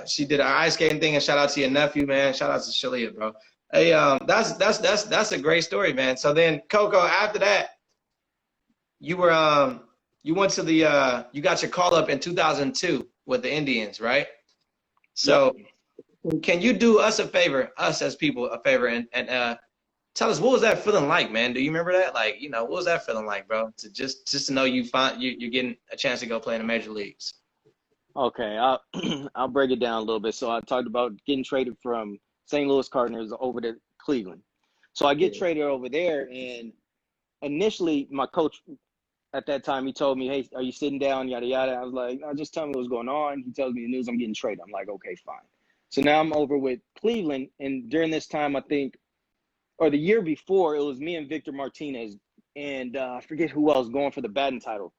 she did our ice skating thing. And shout out to your nephew, man. Shout out to Shalia, bro. Hey, that's a great story, man. So then, Coco, after that, you went to you got your call up in 2002 with the Indians, right? So can you do us a favor, us as people a favor, and tell us, what was that feeling like, man? Do you remember that? Like, what was that feeling like, bro? To just to know you're getting a chance to go play in the major leagues. Okay, I'll break it down a little bit. So I talked about getting traded from St. Louis Cardinals over to Cleveland. So I get traded over there, and initially my coach at that time, he told me, hey, are you sitting down, yada, yada. I was like, no, just tell me what's going on. He tells me the news, I'm getting traded. I'm like, okay, fine. So now I'm over with Cleveland, and during this time, I think, or the year before, it was me and Victor Martinez, and I forget who else going for the batting title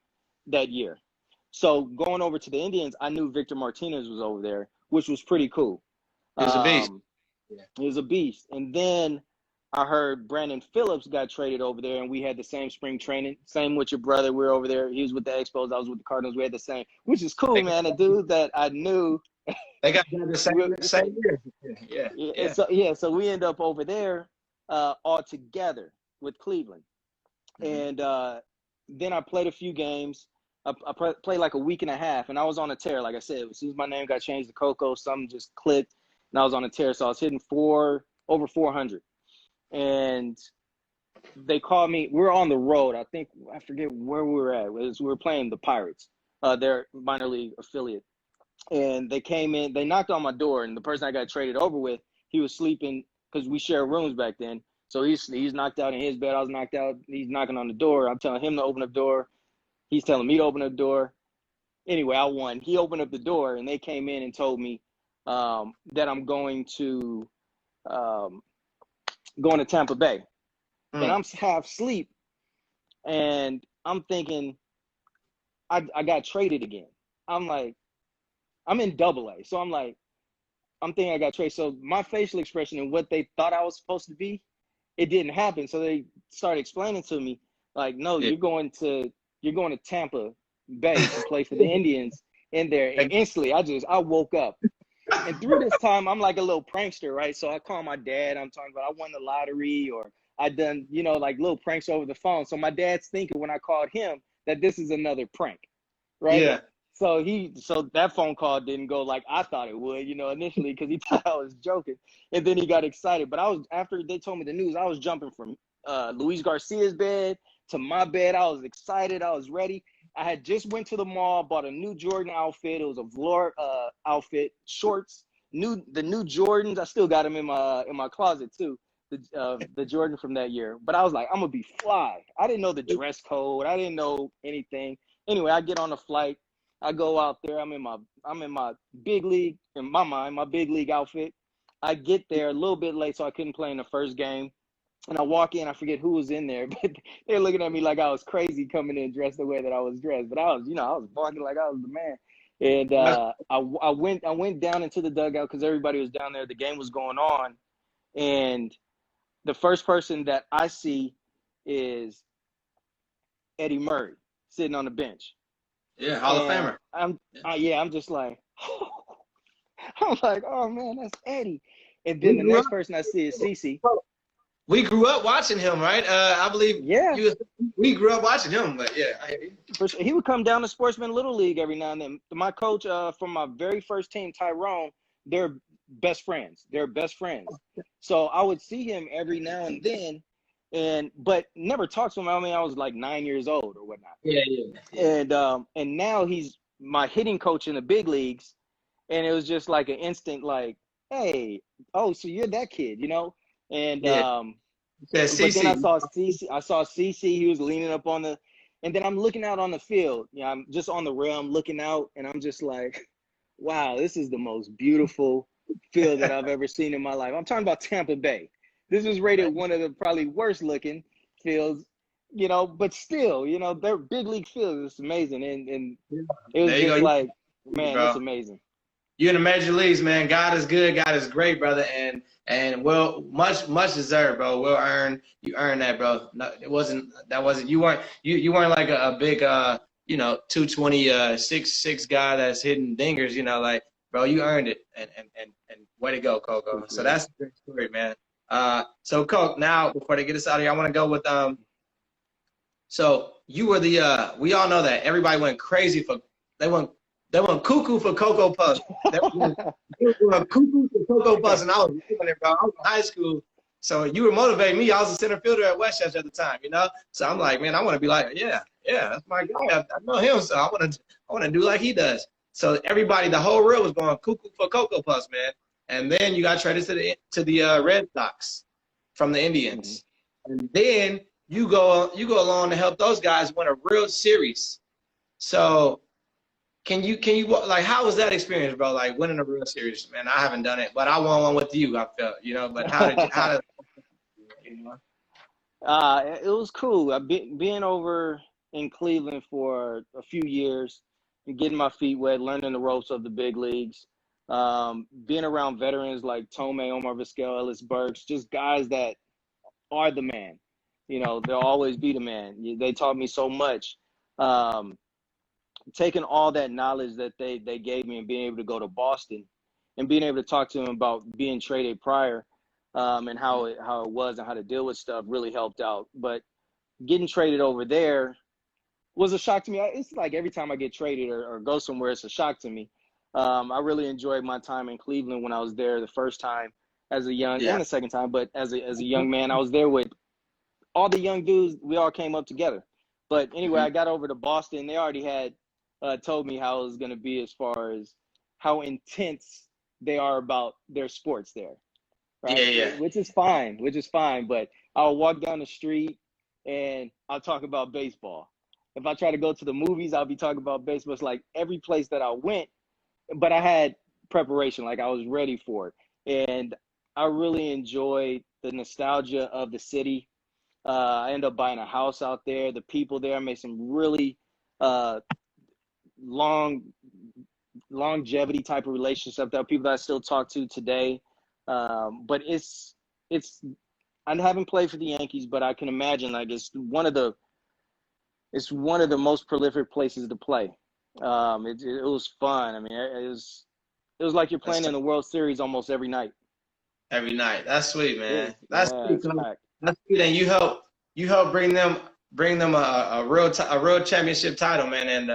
that year. So going over to the Indians, I knew Victor Martinez was over there, which was pretty cool. He was a beast. He was a beast. And then I heard Brandon Phillips got traded over there, and we had the same spring training. Same with your brother. We were over there. He was with the Expos. I was with the Cardinals. We had the same, which is cool, man. A dude that I knew. They got the same year. Yeah. So we end up over there all together with Cleveland. And then I played a few games. I played like a week and a half, and I was on a tear. Like I said, as soon as my name got changed to Coco, something just clicked, and I was on a tear. So I was hitting over 400. And they called me. We were on the road. I forget where we were at. We were playing the Pirates, their minor league affiliate. And they came in. They knocked on my door, and the person I got traded over with, he was sleeping because we shared rooms back then. So he's knocked out in his bed. I was knocked out. He's knocking on the door. I'm telling him to open the door. He's telling me to open the door. Anyway, I won. He opened up the door, and they came in and told me that I'm going to Tampa Bay. And I'm half asleep, and I'm thinking I got traded again. I'm like, I'm in AA. So I'm thinking I got traded. So my facial expression and what they thought I was supposed to be, it didn't happen. So they started explaining to me, like, no, you're going to Tampa Bay to play for the Indians in there. And instantly I woke up. And through this time, I'm like a little prankster, right? So I call my dad. I'm talking about I won the lottery, or I done, like little pranks over the phone. So my dad's thinking when I called him that this is another prank, right? Yeah. So that phone call didn't go like I thought it would, initially, because he thought I was joking. And then he got excited. But after they told me the news, I was jumping from Luis Garcia's bed to my bed. I was excited. I was ready. I had just went to the mall, bought a new Jordan outfit. It was a velour outfit, shorts, the new Jordans. I still got them in my closet too. The Jordan from that year. But I was like, I'm gonna be fly. I didn't know the dress code. I didn't know anything. Anyway, I get on the flight. I go out there. I'm in my big league, in my mind, my big league outfit. I get there a little bit late, so I couldn't play in the first game. And I walk in, I forget who was in there, but they're looking at me like I was crazy coming in dressed the way that I was dressed. But I was walking like I was the man. And I went down into the dugout because everybody was down there. The game was going on, and the first person that I see is Eddie Murray sitting on the bench. Yeah, Hall of Famer. I'm just like, I'm like, oh man, that's Eddie. And then the next person I see is CeCe. We grew up watching him, right? I believe. Yeah. We grew up watching him, but yeah. He would come down to Sportsman Little League every now and then. My coach from my very first team, Tyrone, they're best friends. So I would see him every now and then, but never talked to him. I mean, I was like 9 years old or whatnot. Yeah. And now he's my hitting coach in the big leagues, and it was just like an instant, like, hey, oh, so you're that kid, you know? And yeah, but then I saw CeCe. He was leaning up on and then I'm looking out on the field. I'm just on the rail. I'm looking out, and I'm just like, wow, this is the most beautiful field that I've ever seen in my life. I'm talking about Tampa Bay. This was rated one of the probably worst looking fields, but still, they're big league fields. It's amazing, and it was just like, man, it's amazing. You're in the major leagues, man. God is good. God is great, brother, and well, much deserved, bro. You earned that, bro. No, you weren't like a big 220 guy that's hitting dingers, like, bro, you earned it, and way to go, Coco. So that's a great story, man. So Coco, now before they get us out of here, I want to go with so you were we all know that everybody went crazy they went cuckoo for Cocoa Puffs. They went cuckoo for Cocoa Puffs, and I was doing it, bro. I was in high school, so you were motivating me. I was a center fielder at Westchester at the time, So I'm like, man, I want to be like, yeah, that's my guy. I know him, so I want to do like he does. So everybody, the whole real was going cuckoo for Cocoa Puffs, man. And then you got traded to the Red Sox from the Indians, and then you go along to help those guys win a World Series. So. Can you like, how was that experience, bro? Like winning a World Series, man. I haven't done it, but I won one with you. I felt, But how did it was cool. I've being over in Cleveland for a few years and getting my feet wet, learning the ropes of the big leagues. Being around veterans like Tome, Omar Vizquel, Ellis Burks, just guys that are the man. They'll always be the man. They taught me so much. Taking all that knowledge that they gave me and being able to go to Boston and being able to talk to them about being traded prior and how it was and how to deal with stuff really helped out. But getting traded over there was a shock to me. It's like every time I get traded or go somewhere, it's a shock to me. I really enjoyed my time in Cleveland when I was there the first time as a young and the second time, but as a young man, I was there with all the young dudes. We all came up together. But anyway, I got over to Boston. They already had told me how it was going to be as far as how intense they are about their sports there. Right? Yeah. Which is fine. But I'll walk down the street and I'll talk about baseball. If I try to go to the movies, I'll be talking about baseball. It's like every place that I went, but I had preparation, like I was ready for it. And I really enjoyed the nostalgia of the city. I ended up buying a house out there. The people there, made some really longevity type of relationship. There are people that I still talk to today. But it's I haven't played for the Yankees, but I can imagine like it's one of the most prolific places to play. It was fun. I mean, it was like you're playing in the World Series almost every night. Every night. That's sweet, man. That's sweet. That's sweet. And you help bring them a real championship title, man.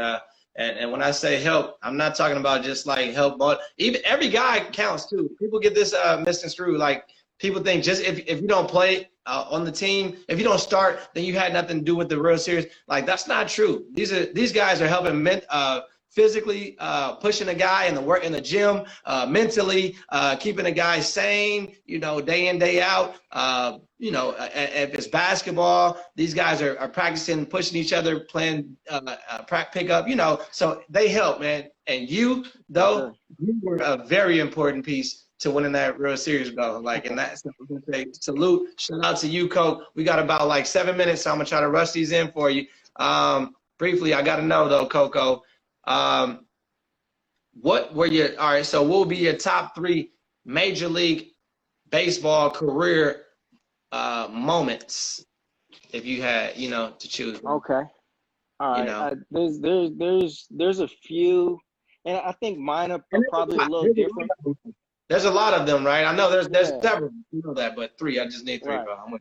And when I say help, I'm not talking about just like help, but even every guy counts too. People get this misconstrued. Like people think just if you don't play on the team, if you don't start, then you had nothing to do with the World Series. Like that's not true. These guys are helping physically pushing a guy in the work in the gym, mentally keeping a guy sane, day in, day out. If it's basketball, these guys are practicing, pushing each other, playing pickup, so they help, man. And you, though, Sure. you were a very important piece to winning that World Series, bro. And that's say salute, shout out to you, Coach. We got about like 7 minutes, so I'm gonna try to rush these in for you. Briefly, I got to know though, Coco, what were your all right? So, what will be your top 3 Major League Baseball career moments if you had, to choose? Okay. All right. There's a few, and I think mine are probably a little different. There's a lot of them, right? I know there's Yeah. several, that, but 3. I just need 3, Right. bro.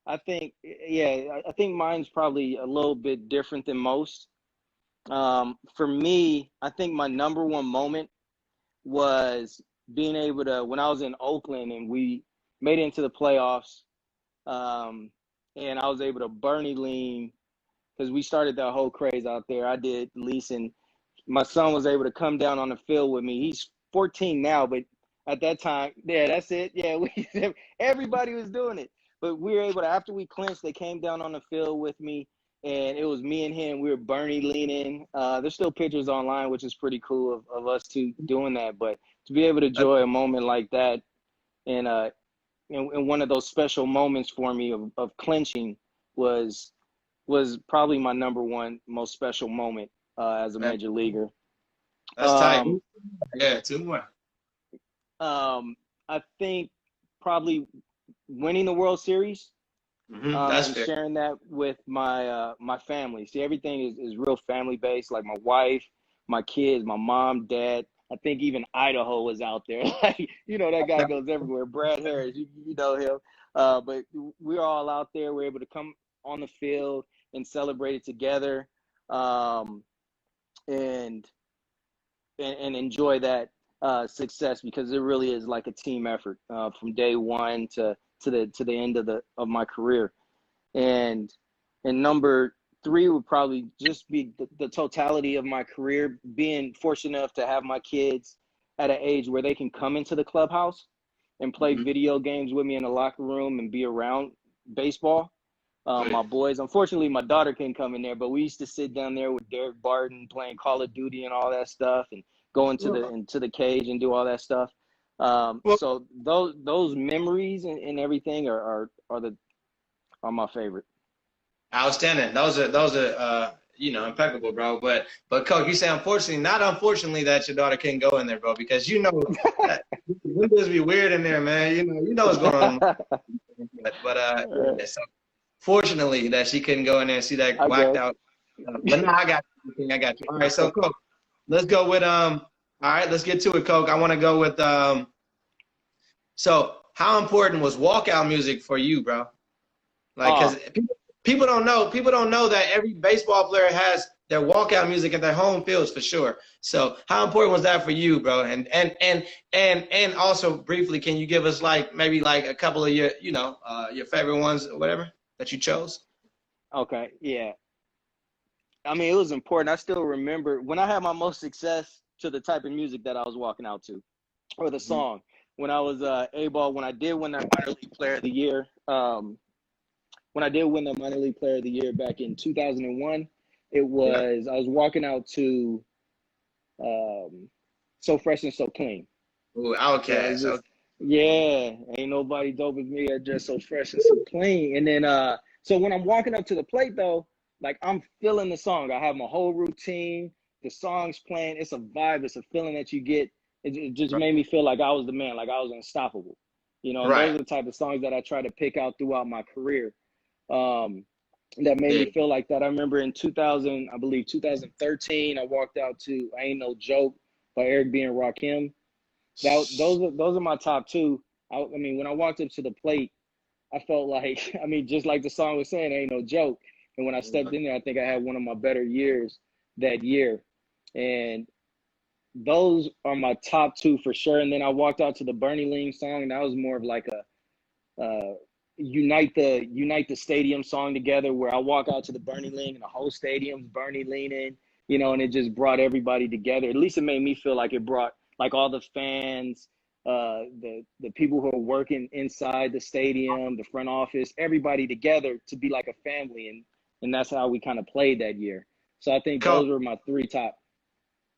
I think mine's probably a little bit different than most. For me, I think my number one moment was being able to, when I was in Oakland and we made it into the playoffs, and I was able to Bernie lean because we started that whole craze out there. I did leasing. My son was able to come down on the field with me. He's 14 now, but at that time, yeah, that's it. Yeah, everybody was doing it. But we were able to, after we clinched, they came down on the field with me, and it was me and him. We were Bernie leaning. There's still pictures online, which is pretty cool of us two doing that. But to be able to enjoy a moment like that, and one of those special moments for me of clinching was probably my number one most special moment as a major leaguer. That's tight. Yeah, 2 more. I think probably winning the World Series, That's and fair. sharing that with my family. See, everything is real family based. Like my wife, my kids, my mom, dad. I think even Idaho was out there. Like, that guy goes everywhere. Brad Harris, you know him. But we're all out there. We're able to come on the field and celebrate it together, and enjoy that success, because it really is like a team effort from day one to the end of my career. And number 3 would probably just be the totality of my career, being fortunate enough to have my kids at an age where they can come into the clubhouse and play video games with me in the locker room and be around baseball. My boys, unfortunately, my daughter couldn't come in there, but we used to sit down there with Derek Barton playing Call of Duty and all that stuff, and go into the cage and do all that stuff. So those memories and everything are my favorite. Outstanding. Those are impeccable, bro. But Coach, you say unfortunately, not unfortunately that your daughter can't go in there, bro, because that windows be weird in there, man. You know what's going on. So fortunately that she couldn't go in there and see that whacked out. But no, I got you. All right, so Coach, let's go with all right, let's get to it, Coach. I want to go with so how important was walkout music for you, bro? Like, because people don't know that every baseball player has their walkout music at their home fields for sure. So how important was that for you, bro? And also briefly, can you give us maybe a couple of your your favorite ones or whatever that you chose? Okay, yeah. I mean, it was important. I still remember when I had my most success to the type of music that I was walking out to, or the song. When I was A-ball, when I did win that minor league player of the year, when I did win the minor league player of the year back in 2001, I was walking out to So Fresh and So Clean. Ooh, Outkast. Yeah, ain't nobody dope as me at Just So Fresh and So Clean. And then so when I'm walking up to the plate though, like I'm feeling the song. I have my whole routine, the song's playing, it's a vibe, it's a feeling that you get. It just made me feel like I was the man, like I was unstoppable. And those are the type of songs that I try to pick out throughout my career. That made me feel like that. I remember in 2013, I walked out to I Ain't No Joke by Eric B. and Rakim. Those are my top 2. I mean, when I walked up to the plate, I felt like, I mean, just like the song was saying, Ain't No Joke. And when I stepped in there, I think I had one of my better years that year. And those are my top 2 for sure. And then I walked out to the Bernie Lean song, and that was more of like a unite the stadium song together, where I walk out to the Bernie Lean and the whole stadium's Bernie leaning, and it just brought everybody together. At least it made me feel like it brought like all the fans, the people who are working inside the stadium, the front office, everybody together to be like a family, and that's how we kind of played that year. So I think Coach. those were my three top.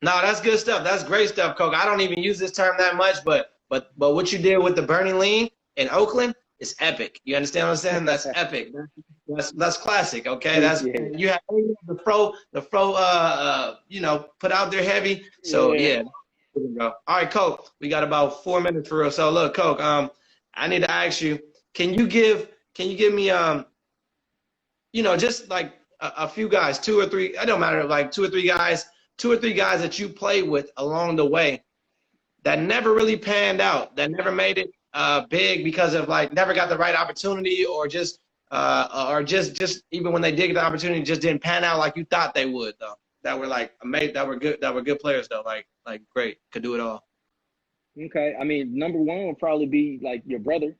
No, that's good stuff. That's great stuff, Coco. I don't even use this term that much, but what you did with the Burning Lean in Oakland is epic. You understand what I'm saying? That's epic. That's classic. Okay, that's you have the pro put out there heavy. So yeah. All right, Coke. We got about 4 minutes for real. So look, Coke. I need to ask you. Can you give me just like a few guys, two or three. It don't matter. Like two or three guys that you played with along the way that never really panned out, that never made it big because of like never got the right opportunity, or just even when they did get the opportunity, just didn't pan out like you thought they would though. That were like amazing, that were good players though, like great, could do it all. Okay, I mean, number one would probably be like your brother.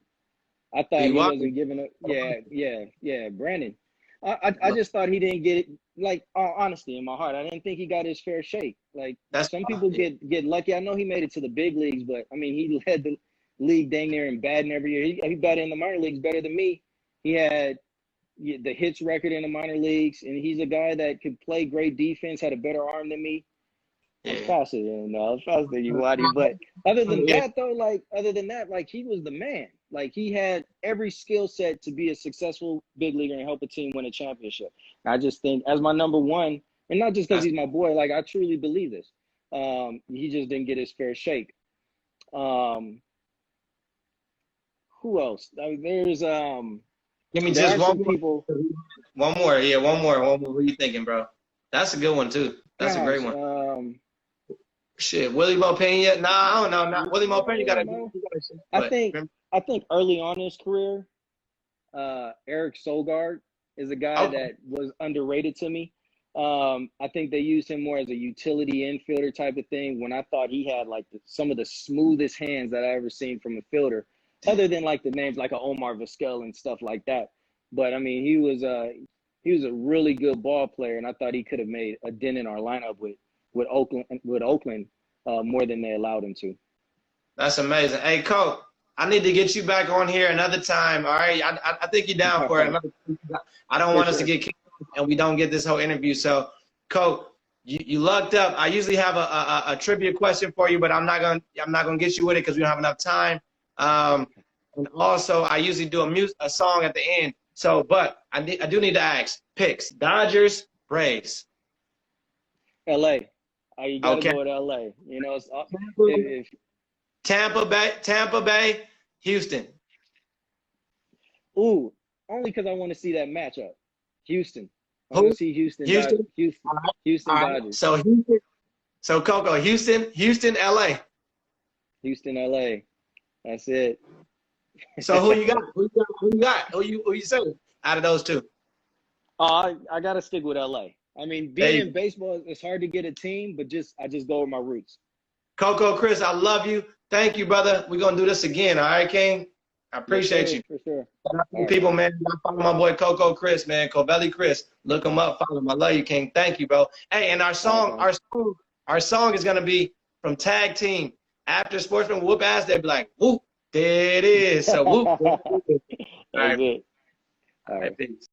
I thought he wasn't giving up. Yeah, Brandon. I just thought he didn't get it. Like, honestly, in my heart, I didn't think he got his fair shake. Like, some people get lucky. I know he made it to the big leagues, but I mean, he led the league dang near in batting every year. He batted in the minor leagues better than me. He had the hits record in the minor leagues, and he's a guy that could play great defense, had a better arm than me. I'm faster than you, Waddy. But other than that, like he was the man. Like he had every skill set to be a successful big leaguer and help a team win a championship. And I just think as my number one, and not just because he's my boy, like I truly believe this. He just didn't get his fair shake. Who else? There's give me just one more. One more. What are you thinking, bro? That's a good one too. That's a great one. Shit, Willie Mo Pena? Nah, I don't know. Not Willie Mo Pena. You gotta. I think early on in his career, Eric Sogard is a guy that was underrated to me. I think they used him more as a utility infielder type of thing, when I thought he had like some of the smoothest hands that I ever seen from a fielder, other than like the names like a Omar Vizquel and stuff like that. But I mean, he was a really good ball player, and I thought he could have made a dent in our lineup with Oakland more than they allowed him to. That's amazing. Hey, Coach, I need to get you back on here another time. All right, I think you're down for it. I don't want us to get kicked off and we don't get this whole interview. So, Coach, you lucked up. I usually have a trivia question for you, but I'm not gonna get you with it because we don't have enough time. And also, I usually do a song at the end. So, but I do need to ask. Picks: Dodgers, Braves. L.A. You gotta go with L.A. You know, Tampa Bay, Houston. Ooh, only because I want to see that matchup. Houston. I want to see Houston. Houston right. Dodgers. So Coco, Houston, LA. Houston, LA. That's it. So who you got? Who you saying out of those two? I gotta stick with LA. I mean, being in baseball, it's hard to get a team, but I just go with my roots. Coco, Chris, I love you. Thank you, brother. We're gonna do this again. All right, King. I appreciate you. For sure. People, man, follow my boy Coco Chris, man. Covelli Chris. Look him up, follow him. I love you, King. Thank you, bro. Hey, and our song is gonna be from Tag Team. After Sportsman whoop ass, they'll be like, whoop, there it is. So whoop. All right. All right. Peace.